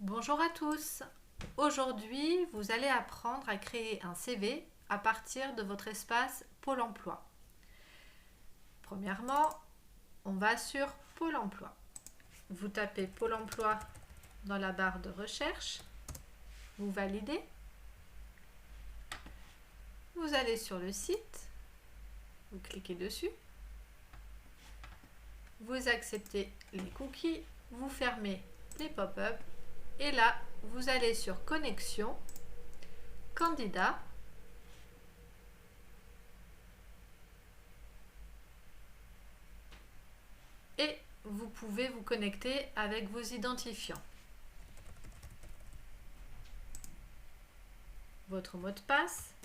Bonjour à tous. Aujourd'hui, vous allez apprendre à créer un CV à partir de votre espace Pôle emploi. Premièrement, on va sur Pôle emploi. Vous tapez Pôle emploi dans la barre de recherche, vous validez, vous allez sur le site, vous cliquez dessus, vous acceptez les cookies, vous fermez les pop-up et là, vous allez sur Connexion, Candidat, et vous pouvez vous connecter avec vos identifiants. Votre mot de passe,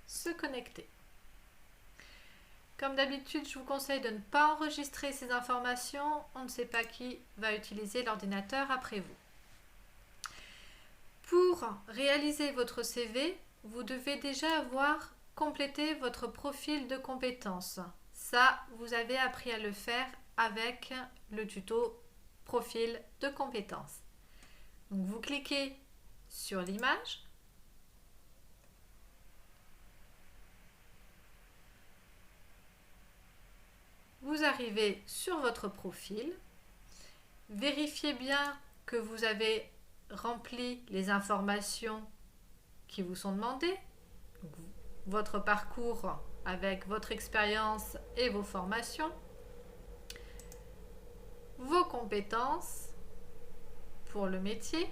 se connecter. Comme d'habitude, je vous conseille de ne pas enregistrer ces informations. On ne sait pas qui va utiliser l'ordinateur après vous. Pour réaliser votre CV, vous devez déjà avoir complété votre profil de compétences. Ça, vous avez appris à le faire avec le tuto profil de compétences. Donc, vous cliquez sur l'image. Vous arrivez sur votre profil, vérifiez bien que vous avez rempli les informations qui vous sont demandées, votre parcours avec votre expérience et vos formations, vos compétences pour le métier,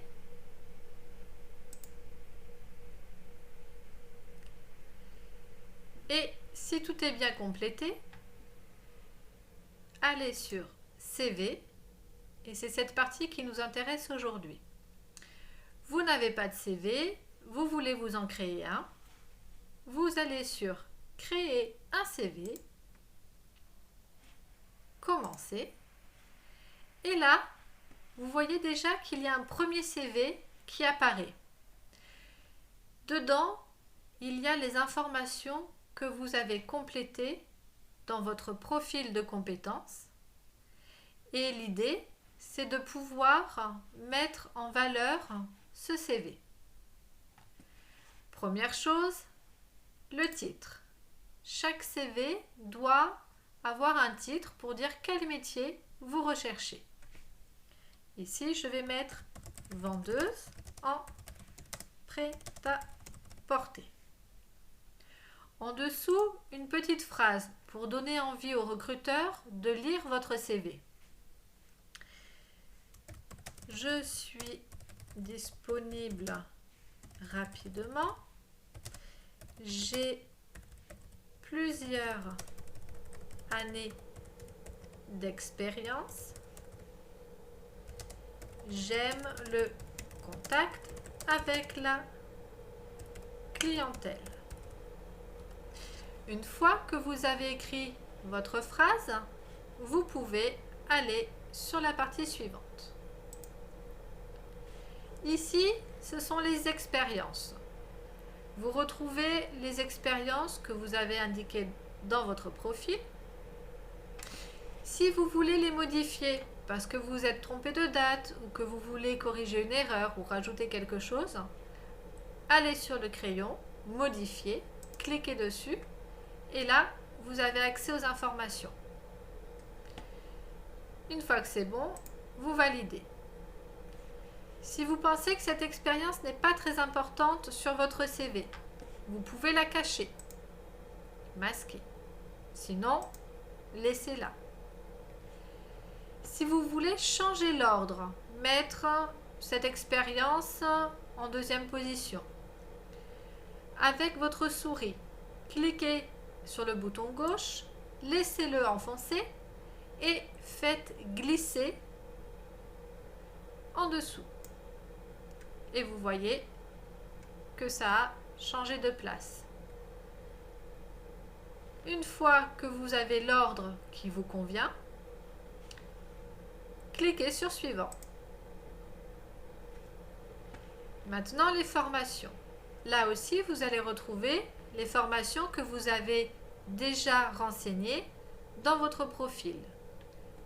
et si tout est bien complété, allez sur CV et c'est cette partie qui nous intéresse aujourd'hui. Vous n'avez pas de CV, vous voulez vous en créer un. Vous allez sur Créer un CV, Commencer. Et là, vous voyez déjà qu'il y a un premier CV qui apparaît. Dedans, il y a les informations que vous avez complétées dans votre profil de compétences. Et l'idée, c'est de pouvoir mettre en valeur ce CV. Première chose, le titre. Chaque CV doit avoir un titre pour dire quel métier vous recherchez. Ici, je vais mettre vendeuse en prêt-à-porter. En dessous, une petite phrase pour donner envie aux recruteurs de lire votre CV. Je suis disponible rapidement. J'ai plusieurs années d'expérience. J'aime le contact avec la clientèle. Une fois que vous avez écrit votre phrase, vous pouvez aller sur la partie suivante. Ici, ce sont les expériences. Vous retrouvez les expériences que vous avez indiquées dans votre profil. Si vous voulez les modifier parce que vous êtes trompé de date ou que vous voulez corriger une erreur ou rajouter quelque chose, allez sur le crayon, modifier, cliquez dessus et là, vous avez accès aux informations. Une fois que c'est bon, vous validez. Si vous pensez que cette expérience n'est pas très importante sur votre CV, vous pouvez la cacher, masquer. Sinon, laissez-la. Si vous voulez changer l'ordre, mettre cette expérience en deuxième position, avec votre souris, cliquez sur le bouton gauche, laissez-le enfoncer et faites glisser en dessous. Et vous voyez que ça a changé de place. Une fois que vous avez l'ordre qui vous convient, cliquez sur Suivant. Maintenant, les formations. Là aussi, vous allez retrouver les formations que vous avez déjà renseignées dans votre profil.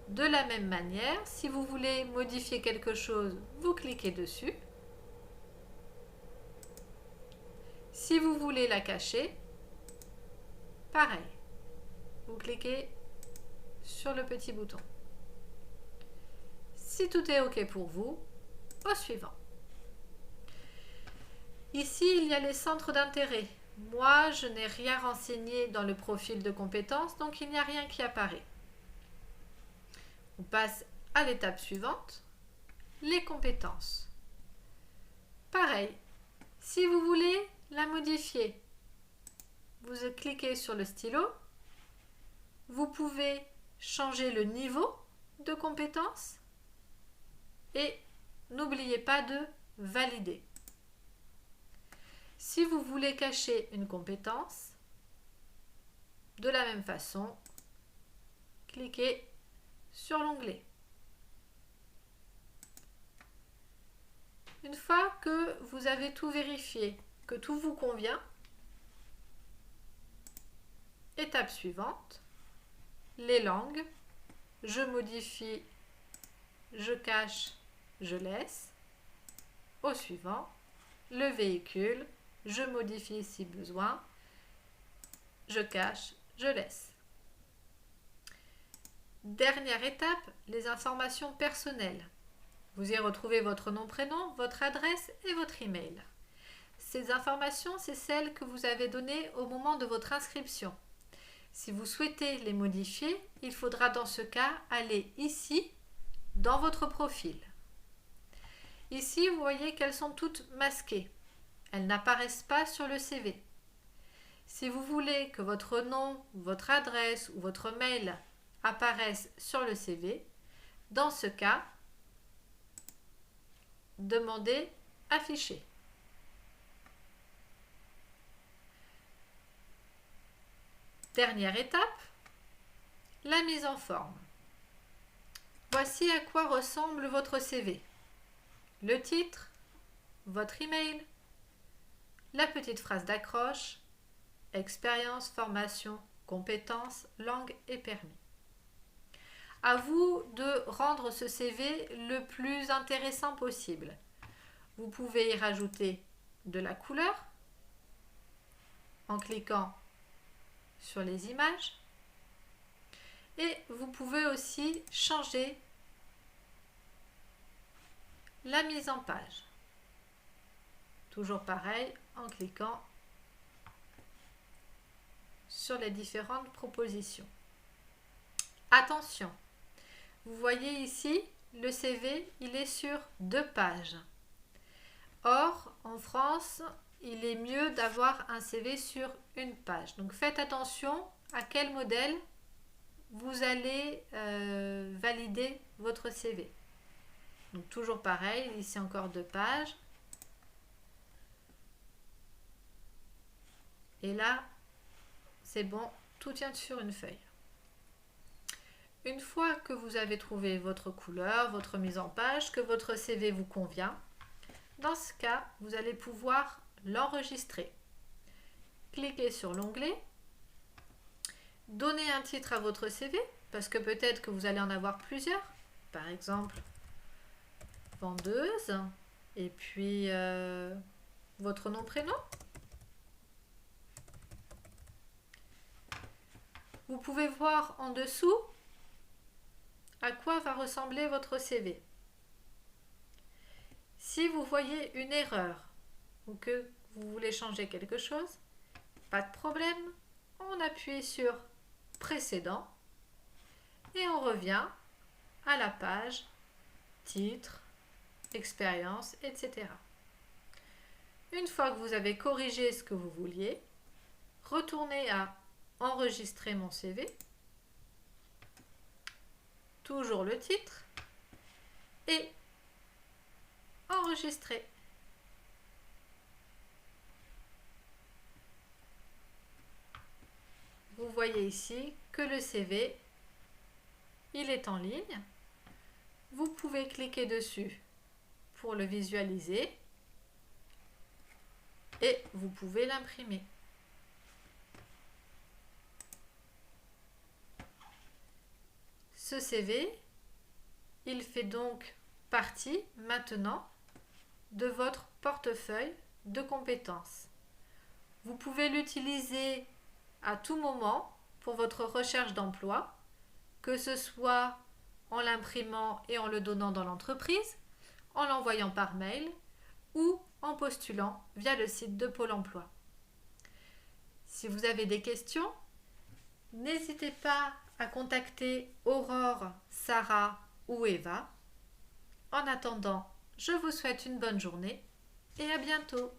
De la même manière, si vous voulez modifier quelque chose, vous cliquez dessus. Si vous voulez la cacher, pareil, vous cliquez sur le petit bouton. Si tout est OK pour vous, au suivant. Ici, il y a les centres d'intérêt. Moi, je n'ai rien renseigné dans le profil de compétences, donc il n'y a rien qui apparaît. On passe à l'étape suivante, les compétences. Pareil, si vous voulez la modifier, vous cliquez sur le stylo. Vous pouvez changer le niveau de compétence et n'oubliez pas de valider. Si vous voulez cacher une compétence, de la même façon, cliquez sur l'onglet. Une fois que vous avez tout vérifié, que tout vous convient, étape suivante, les langues, je modifie, je cache, je laisse. Au suivant, le véhicule, je modifie si besoin, je cache, je laisse. Dernière étape, les informations personnelles. Vous y retrouvez votre nom, prénom, votre adresse et votre email. Ces informations, c'est celles que vous avez données au moment de votre inscription. Si vous souhaitez les modifier, il faudra dans ce cas aller ici, dans votre profil. Ici, vous voyez qu'elles sont toutes masquées. Elles n'apparaissent pas sur le CV. Si vous voulez que votre nom, votre adresse ou votre mail apparaissent sur le CV, dans ce cas, demandez afficher. Dernière étape, la mise en forme. Voici à quoi ressemble votre CV. Le titre, votre email, la petite phrase d'accroche, expérience, formation, compétences, langue et permis. À vous de rendre ce CV le plus intéressant possible. Vous pouvez y rajouter de la couleur en cliquant sur les images et vous pouvez aussi changer la mise en page. Toujours pareil en cliquant sur les différentes propositions. Attention, vous voyez ici le CV, il est sur 2 pages. Or, en France, il est mieux d'avoir un CV sur 1 page. Donc faites attention à quel modèle vous allez valider votre CV. Donc toujours pareil, ici encore 2 pages. Et là, c'est bon, tout tient sur une feuille. Une fois que vous avez trouvé votre couleur, votre mise en page, que votre CV vous convient, dans ce cas, vous allez pouvoir l'enregistrer. Cliquez sur l'onglet, donnez un titre à votre CV, parce que peut-être que vous allez en avoir plusieurs. Par exemple, vendeuse, et puis votre nom, prénom. Vous pouvez voir en dessous à quoi va ressembler votre CV. Si vous voyez une erreur ou que vous voulez changer quelque chose, pas de problème, on appuie sur précédent et on revient à la page titre, expérience, etc. Une fois que vous avez corrigé ce que vous vouliez, retournez à enregistrer mon CV, toujours le titre et enregistrer. Vous voyez ici que le CV, il est en ligne. Vous pouvez cliquer dessus pour le visualiser et vous pouvez l'imprimer. Ce CV, il fait donc partie maintenant de votre portefeuille de compétences. Vous pouvez l'utiliser à tout moment pour votre recherche d'emploi, que ce soit en l'imprimant et en le donnant dans l'entreprise, en l'envoyant par mail ou en postulant via le site de Pôle emploi. Si vous avez des questions, n'hésitez pas à contacter Aurore, Sarah ou Eva. En attendant, je vous souhaite une bonne journée et à bientôt.